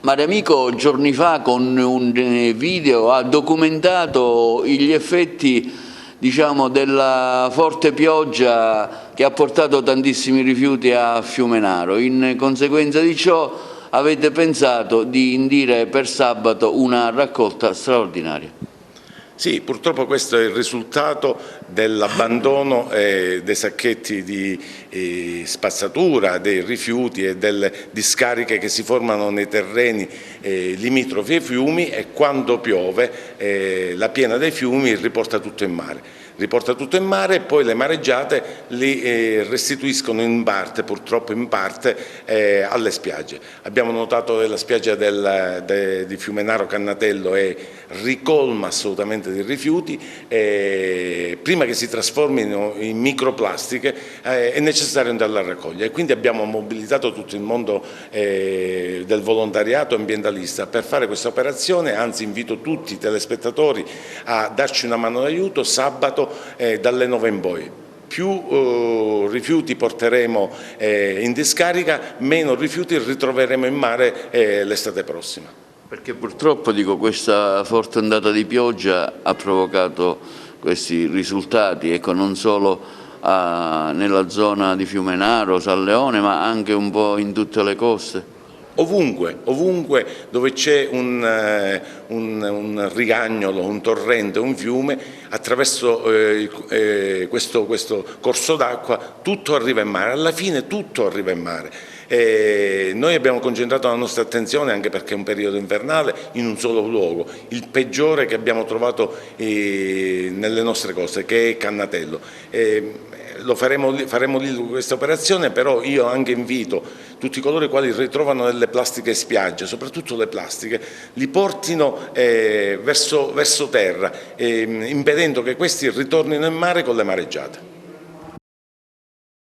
Mare Amico giorni fa con un video ha documentato gli effetti, diciamo, della forte pioggia che ha portato tantissimi rifiuti a Fiumenaro. In conseguenza di ciò avete pensato di indire per sabato una raccolta straordinaria. Sì, purtroppo questo è il risultato dell'abbandono dei sacchetti di spazzatura, dei rifiuti e delle discariche che si formano nei terreni limitrofi ai fiumi, e quando piove la piena dei fiumi riporta tutto in mare. Riporta tutto in mare e poi le mareggiate li restituiscono in parte, purtroppo in parte, alle spiagge. Abbiamo notato che la spiaggia di Fiumenaro Cannatello è ricolma assolutamente di rifiuti, prima che si trasformino in microplastiche è necessario andarla a raccogliere, e quindi abbiamo mobilitato tutto il mondo del volontariato ambientalista per fare questa operazione. Anzi, invito tutti i telespettatori a darci una mano d'aiuto sabato dalle 9 in poi. Più rifiuti porteremo in discarica, meno rifiuti ritroveremo in mare l'estate prossima. Perché purtroppo, dico, questa forte ondata di pioggia ha provocato questi risultati, ecco, non solo nella zona di Fiumenaro, San Leone, ma anche un po' in tutte le coste. Ovunque dove c'è un rigagnolo, un torrente, un fiume, attraverso questo corso d'acqua tutto arriva in mare, alla fine tutto arriva in mare. Noi abbiamo concentrato la nostra attenzione, anche perché è un periodo invernale, in un solo luogo, il peggiore che abbiamo trovato nelle nostre coste, che è Cannatello. Faremo lì questa operazione, però io anche invito tutti coloro i quali ritrovano delle plastiche in spiaggia, soprattutto le plastiche, li portino verso terra, impedendo che questi ritornino in mare con le mareggiate.